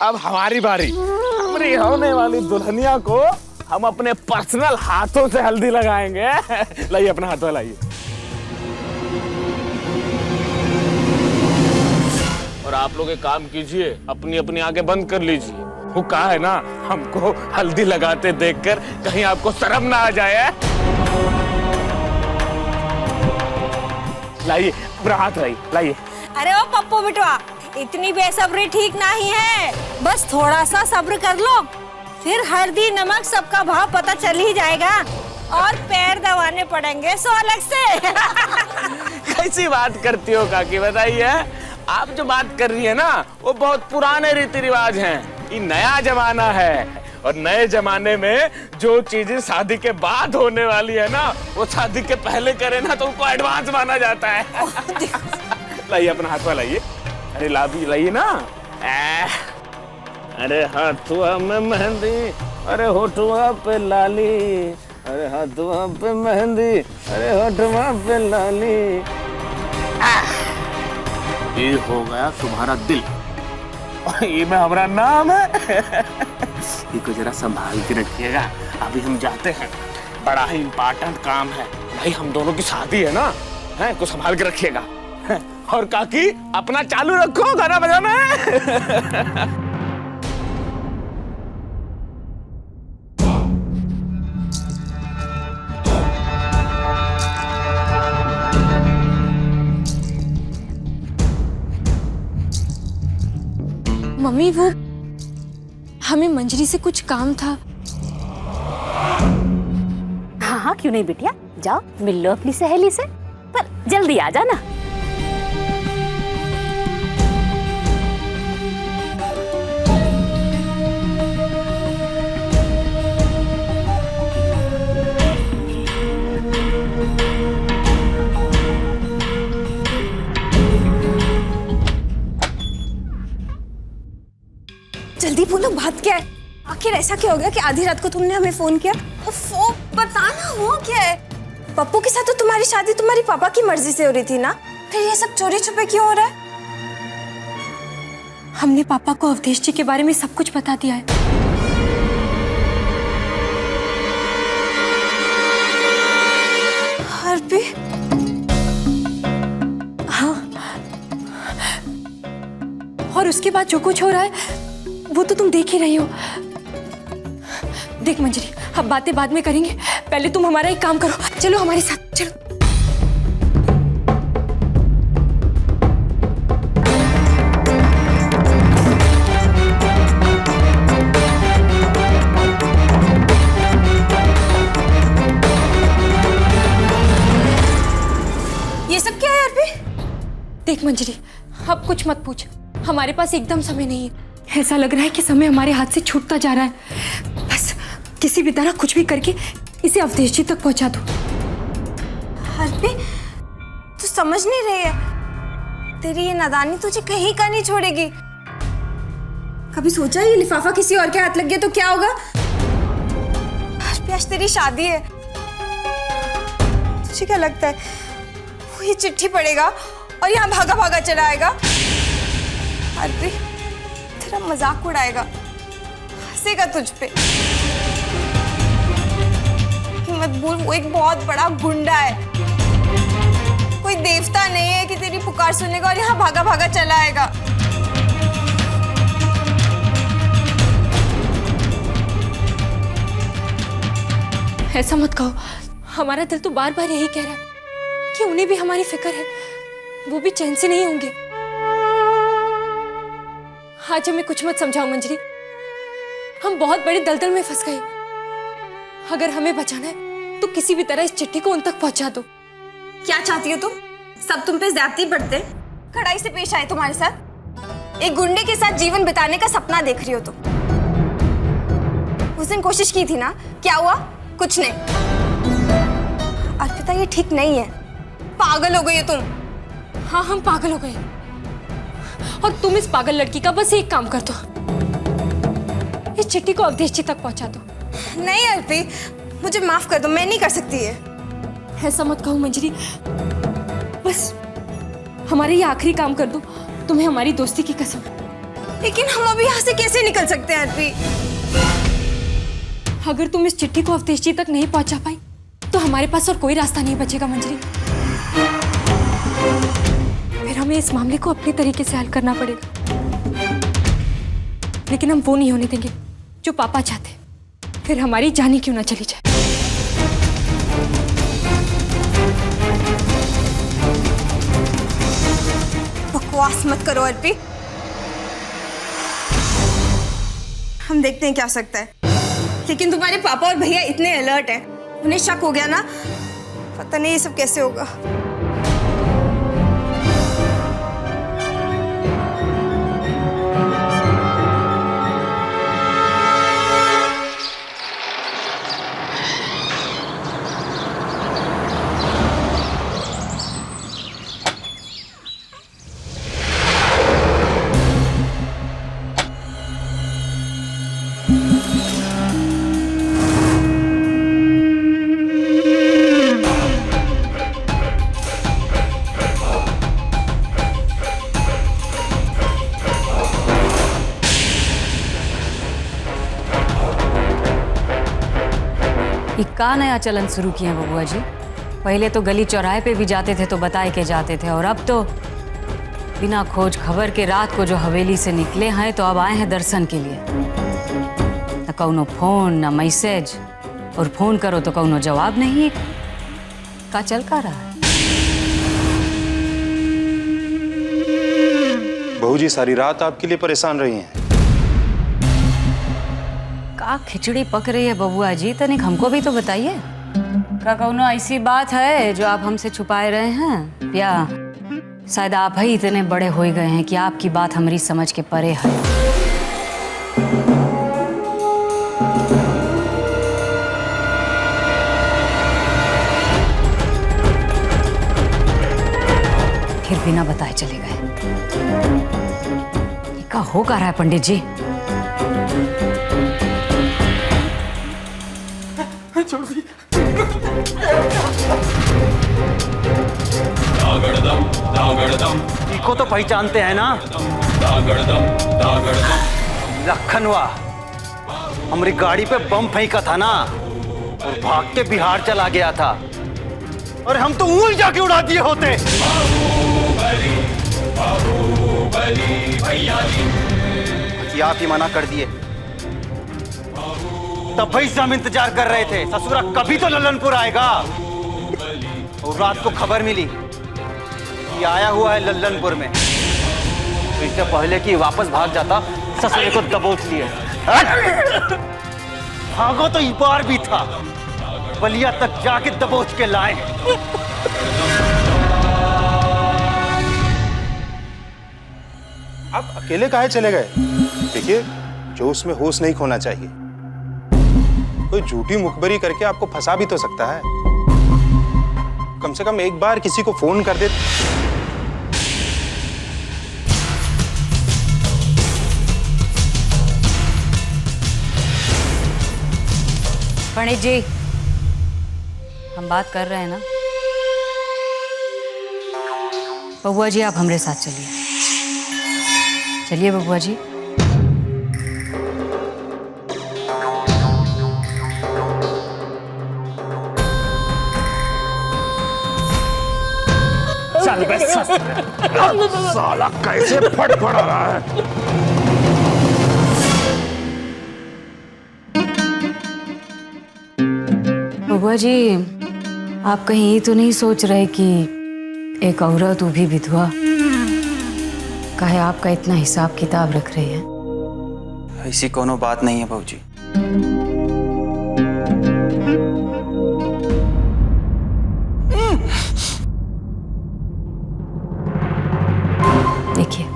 अब हमारी बारी। हमारी होने वाली दुल्हनिया को हम अपने पर्सनल हाथों से हल्दी लगाएंगे। लाइए अपना हाथ लाइए। और आप लोग एक काम कीजिए, अपनी अपनी आंखें बंद कर लीजिए। वो कहा है ना, हमको हल्दी लगाते देखकर कहीं आपको शर्म ना आ जाए। लाइए पूरा हाथ लाइए। अरे ओ पप्पू बिटवा, इतनी बेसब्री ठीक नहीं है। बस थोड़ा सा सब्र कर लो, फिर हल्दी नमक सबका भाव पता चल ही जाएगा और पैर दबाने पड़ेंगे 100 अलग से। कैसी बात करती हो काकी, बताइए। आप जो बात कर रही है ना, वो बहुत पुराने रीति रिवाज हैं। ये नया जमाना है और नए जमाने में जो चीजें शादी के बाद होने वाली है ना, वो शादी के पहले करे ना तो उनको एडवांस माना जाता है। लाइए अपना हाथ में लाइए। अरे लाइए ना। अरे हाथुआ में मेहंदी, अरे होठुआ पे लाली, अरे हाथुआ पे मेहंदी, अरे होठुआ पे लाली। ये हो गया तुम्हारा दिल और ये में हमारा नाम है। ये को जरा संभाल के रखिएगा। अभी हम जाते हैं, बड़ा ही इम्पोर्टेंट काम है भाई। हम दोनों की शादी है ना, है को संभाल के रखिएगा। और काकी अपना चालू रखो गाना बजाना। मम्मी वो हमें मंजरी से कुछ काम था। हाँ हाँ क्यों नहीं बिटिया, जाओ मिल लो अपनी सहेली से, पर जल्दी आ जाना। जल्दी बोलो, बात क्या है? आखिर ऐसा क्या हो गया कि आधी रात को तुमने हमें फोन किया? वो बताना हो क्या है? पप्पू के साथ तो तुम्हारी शादी तुम्हारे पापा की मर्जी से हो रही थी ना, फिर ये सब चोरी छुपे क्यों हो रहा है? हमने पापा को अवधेश जी के बारे में सब कुछ बता दिया है। हरपी, हाँ, और उसके बाद जो कुछ हो रहा है वो तो तुम देख ही रही हो। देख मंजरी, अब बातें बाद में करेंगे, पहले तुम हमारा एक काम करो, चलो हमारे साथ चलो। ये सब क्या है अरबी? देख मंजरी, अब कुछ मत पूछ, हमारे पास एकदम समय नहीं है। ऐसा लग रहा है कि समय हमारे हाथ से छूटता जा रहा है। बस किसी भी तरह कुछ भी करके इसे अवधेश जी तक पहुंचा दो। अरबी, तू समझ नहीं रही है, तेरी ये नादानी तुझे कहीं का नहीं छोड़ेगी। कभी सोचा ये लिफाफा किसी और के हाथ लग गया तो क्या होगा? आज तेरी शादी है, तुझे क्या लगता है वो ये चिट्ठी पढ़ेगा और यहाँ भागा भागा चला आएगा? अरबी, तेरा मजाक उड़ाएगा, हंसेगा तुझ पे। मत भूल, वो एक बहुत बड़ा गुंडा है, कोई देवता नहीं है कि तेरी पुकार सुनेगा और यहाँ भागा भागा चला आएगा। ऐसा मत कहो, हमारा दिल तो बार बार यही कह रहा है कि उन्हें भी हमारी फिक्र है, वो भी चैन से नहीं होंगे। आज हमें कुछ मत समझाओ मंजरी, हम बहुत बड़े दलदल में फंस गए। अगर हमें बचाना है तो किसी भी तरह इस चिट्ठी को उन तक पहुंचा दो। क्या चाहती हो तुम? सब तुम पे ज्यादती बढ़ते, कड़ाई से पेश आए तुम्हारे साथ। एक गुंडे के साथ जीवन बिताने का सपना देख रही हो तुम। उस दिन कोशिश की थी ना, क्या हुआ? कुछ नहीं। अर्पिता, ये ठीक नहीं है, पागल हो गई हो तुम। हाँ, हम पागल हो गए और तुम इस पागल लड़की का बस एक काम कर दो, इस चिट्ठी को अवधेश जी तक पहुंचा दो। नहीं अर्पी, मुझे माफ कर दो, मैं नहीं कर सकती है। ऐसा मत कहो मंजरी, बस हमारे ये आखिरी काम कर दो, तुम्हें हमारी दोस्ती की कसम। लेकिन हम अभी यहाँ से कैसे निकल सकते हैं अर्पी? अगर तुम इस चिट्ठी को अवधेश जी तक नहीं पहुंचा पाई तो हमारे पास और कोई रास्ता नहीं बचेगा मंजरी। फिर हमें इस मामले को अपने तरीके से हल करना पड़ेगा, लेकिन हम वो नहीं होने देंगे जो पापा चाहते, फिर हमारी जान ही क्यों ना चली जाए। बकवास मत करो अर्पी, हम देखते हैं क्या हो सकता है। लेकिन तुम्हारे पापा और भैया इतने अलर्ट हैं, उन्हें शक हो गया ना, पता नहीं ये सब कैसे होगा। का नया चलन शुरू किए हैं बबुआ जी? पहले तो गली चौराहे पे भी जाते थे तो बताए के जाते थे, और अब तो बिना खोज खबर के रात को जो हवेली से निकले हैं तो अब आए हैं दर्शन के लिए। न कौनो फोन न मैसेज, और फोन करो तो कौनो जवाब नहीं। का चल का रहा है? बहू जी सारी रात आपके लिए परेशान रही हैं। का खिचड़ी पक रही है बबुआ जी? तनिक हमको भी तो बताइए। का कौनो ऐसी बात है जो आप हमसे छुपाए रहे हैं, या शायद आप ही इतने बड़े हो गए हैं कि आपकी बात हमारी समझ के परे है? फिर बिना बताए चले गए। ये का हो का रहा है पंडित जी? इको तो पहचानते हैं ना? लखनवा हमारी गाड़ी पे बम फेंका था ना, और भाग के बिहार चला गया था, और हम तो ऊल जाके उड़ा दिए होते। आप ही मना कर दिए, तब भाई से हम इंतजार कर रहे थे। ससुरा कभी तो लल्लनपुर आएगा, और रात को खबर मिली कि आया हुआ है लल्लनपुर में, तो इससे पहले कि वापस भाग जाता ससुरे को दबोच लिए। भागो तो इस बार भी था, बलिया तक जाके दबोच के लाए। आप अकेले काहे चले गए? देखिए, जोश में होश नहीं खोना चाहिए। कोई झूठी मुखबरी करके आपको फंसा भी तो सकता है। कम से कम एक बार किसी को फोन कर दे। पंडित जी, हम बात कर रहे हैं ना? बबुआ जी आप हमारे साथ चलिए। चलिए बबुआ जी। साला कैसे फड़फड़ा रहा है। बबुआ जी, आप कहीं ये तो नहीं सोच रहे कि एक औरत, वो भी विधवा, काहे आपका इतना हिसाब किताब रख रही है? ऐसी कोनो बात नहीं है बहू जी। देखिए,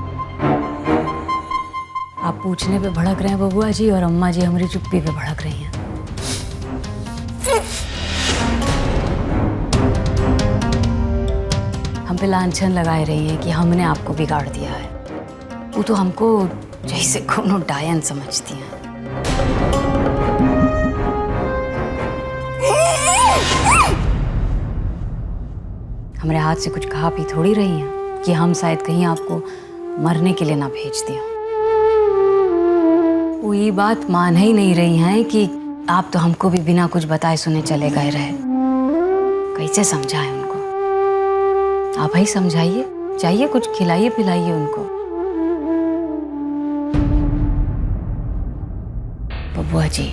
आप पूछने पे भड़क रहे हैं बबुआ जी, और अम्मा जी हमारी चुप्पी पे भड़क रही हैं। हम पे लांछन लगाए रही है कि हमने आपको बिगाड़ दिया है। वो तो हमको जैसे कोनो डायन समझती हैं। हमारे हाथ से कुछ खा पी थोड़ी रही हैं कि हम शायद कहीं आपको मरने के लिए ना भेज दिया। वो ये बात मान ही नहीं रही हैं कि आप तो हमको भी बिना कुछ बताए सुने चले गए रहे। कैसे समझाएं उनको? आप ही समझाइए, चाहिए कुछ खिलाइए पिलाइए उनको। बबुआ जी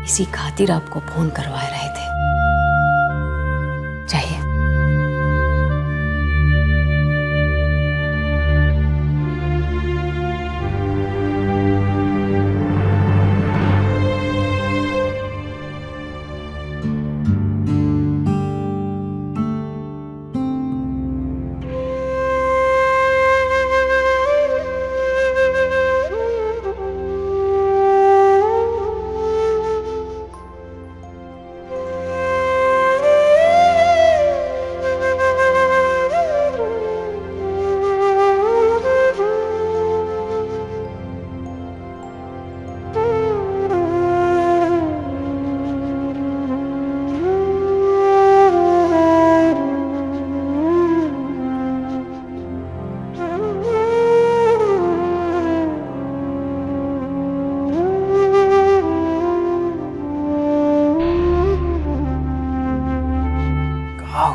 इसी खातिर आपको फोन करवा रहे थे। चाहिए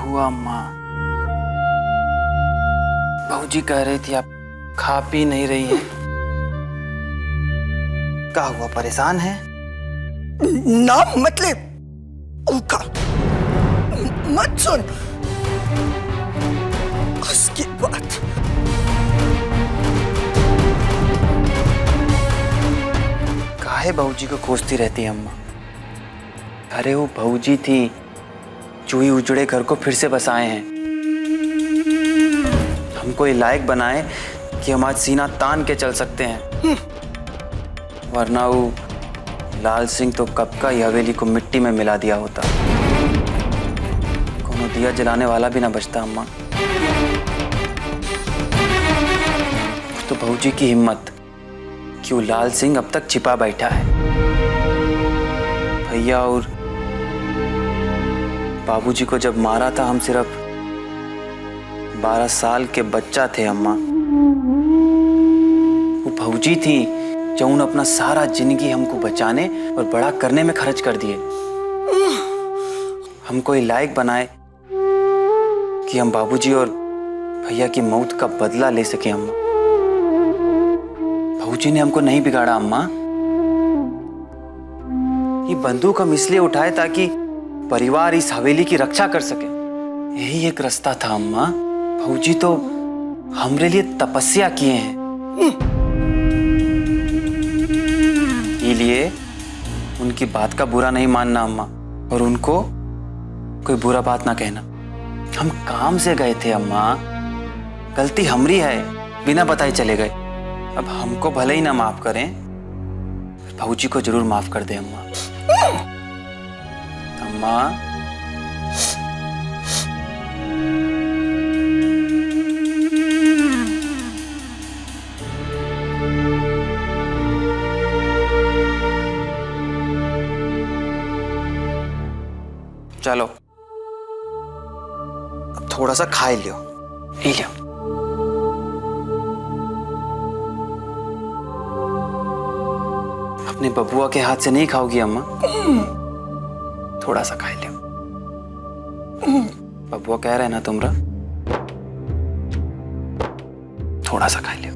हुआ अम्मा? भाऊजी कह रही थी आप खा पी नहीं रही हैं। क्या हुआ, परेशान है? ना मतलब उनका मत सुन उसकी बात। काहे भाऊजी को खोजती रहती है अम्मा? अरे वो भाऊजी थी चूही उजड़े घर को फिर से बसाए हैं, हमको ये लायक बनाए कि हम आज सीना तान के चल सकते हैं। वरना वो लाल सिंह तो कब का ही हवेली को मिट्टी में मिला दिया होता। कोनो दिया जलाने वाला भी ना बचता अम्मा। तो भाऊजी की हिम्मत कि वो लाल सिंह अब तक छिपा बैठा है। भैया और बाबूजी को जब मारा था हम सिर्फ 12 साल के बच्चा थे अम्मा। वो भाऊजी थी जो उन अपना सारा जिंदगी हमको बचाने और बड़ा करने में खर्च कर दिए। हमको ये लायक बनाए कि हम बाबूजी और भैया की मौत का बदला ले सके अम्मा। भाऊजी ने हमको नहीं बिगाड़ा अम्मा। ये बंदूक हम इसलिए उठाए ताकि परिवार इस हवेली की रक्षा कर सके। यही एक रास्ता था अम्मा। भाऊजी तो हमरे लिए तपस्या किए हैं। इसलिए उनकी बात का बुरा नहीं मानना अम्मा, और उनको कोई बुरा बात ना कहना। हम काम से गए थे अम्मा, गलती हमरी है, बिना बताए चले गए। अब हमको भले ही ना माफ करें, भाऊजी को जरूर माफ कर दे अम्मा। अम्मा चलो अब थोड़ा सा खा लियो, पी लियो। अपने बबुआ के हाथ से नहीं खाओगी अम्मा? थोड़ा सा खा लियो। बबुआ कह रहे ना तुमरा, थोड़ा सा खा लियो।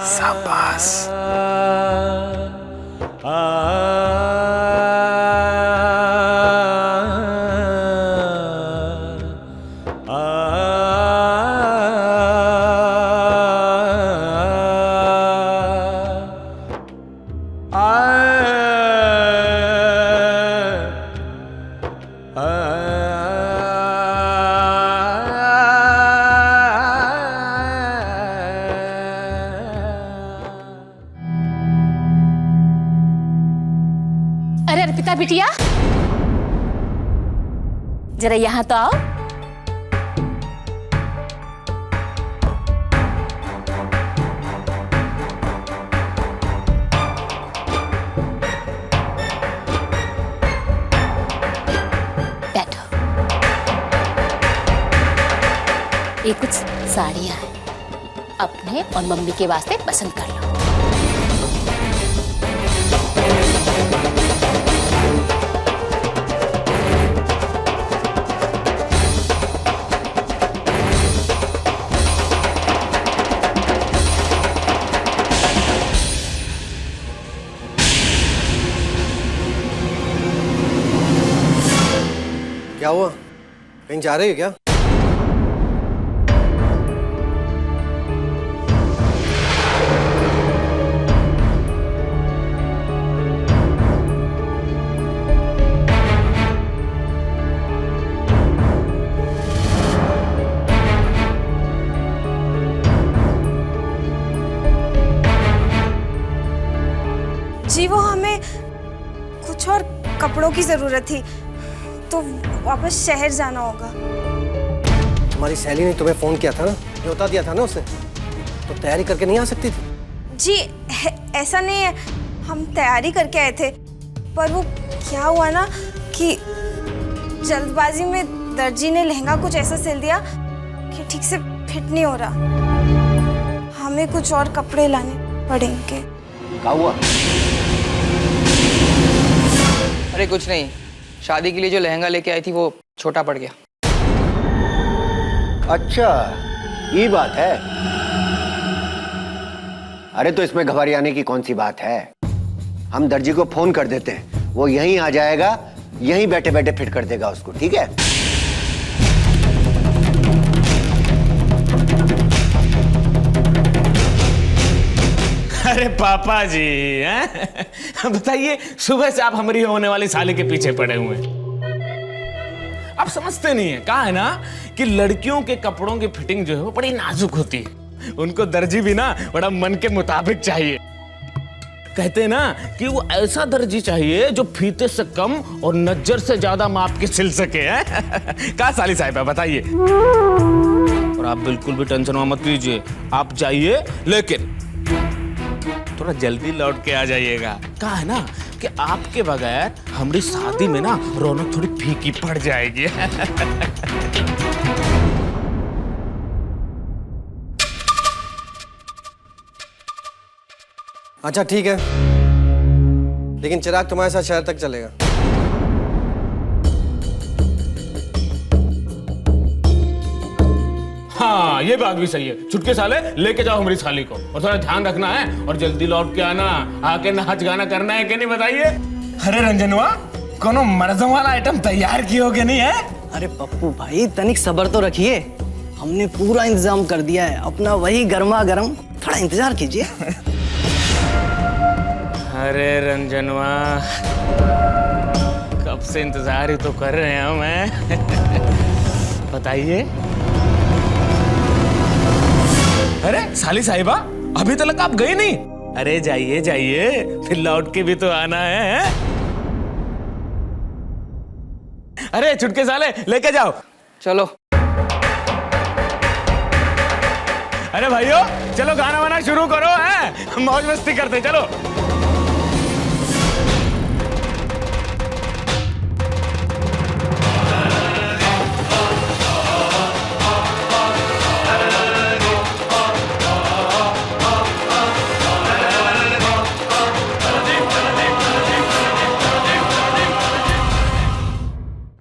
शाबाश। अरे अर्पिता बिटिया, जरा यहाँ तो आओ। ये कुछ साड़ियाँ हैं, अपने और मम्मी के वास्ते पसंद कर लो। क्या हुआ, कहीं जा रहे हो क्या? जी वो हमें कुछ और कपड़ों की जरूरत थी, तो वापस शहर जाना होगा। तुम्हारी सहेली ने तुम्हें फोन किया था ना, न्योता दिया था ना उसे, तो तैयारी करके नहीं आ सकती थी? जी ऐसा नहीं है, हम तैयारी करके आए थे, पर वो क्या हुआ ना कि जल्दबाजी में दर्जी ने लहंगा कुछ ऐसा सिल दिया कि ठीक से फिट नहीं हो रहा। हमें कुछ और कपड़े लाने पड़ेंगे। क्या हुआ? अरे कुछ नहीं, शादी के लिए जो लहंगा लेके आई थी वो छोटा पड़ गया। अच्छा ये बात है। अरे तो इसमें घबराने की कौन सी बात है, हम दर्जी को फोन कर देते हैं, वो यहीं आ जाएगा, यहीं बैठे बैठे फिट कर देगा उसको, ठीक है? अरे पापा जी हैं? बताइए, सुबह से आप हमारी होने वाली साली के पीछे पड़े हुए हैं। आप समझते नहीं है, कहा है ना कि लड़कियों के कपड़ों की फिटिंग जो है वो बड़ी नाजुक होती है, उनको दर्जी भी ना बड़ा मन के मुताबिक चाहिए। कहते हैं ना कि वो ऐसा दर्जी चाहिए जो फीते से कम और नज्जर से ज्यादा माप के सिल सके। कहा साली साहिबा बताइए। और आप बिल्कुल भी टेंशन मत लीजिए, आप जाइए लेकिन थोड़ा जल्दी लौट के आ जाइएगा। कहा है ना कि आपके बगैर हमारी शादी में ना रौनक थोड़ी फीकी पड़ जाएगी। अच्छा ठीक है, लेकिन चिराग तुम्हारे साथ शहर तक चलेगा। हाँ ये बात भी सही है। छुटके साले लेके जाओ हमारी साली को, और थोड़ा ध्यान रखना है और जल्दी लौट के आना, आके नाच गाना करना है कि नहीं बताइए। अरे रंजनवा, कोनो मर्दों वाला आइटम तैयार किए नहीं है? अरे पप्पू भाई तनिक सब्र तो रखिए, हमने पूरा इंतजाम कर दिया है, अपना वही गर्मा गर्म, थोड़ा इंतजार कीजिए। अरे रंजनवा, कब से इंतजार ही तो कर रहे हैं हम। बताइए। अरे साली साहिबा, अभी तक आप गए नहीं? अरे जाइए जाइए, फिर लौट के भी तो आना है। अरे छुटके साले लेके जाओ। चलो। अरे भाइयों चलो, गाना वाना शुरू करो, है मौज मस्ती करते चलो।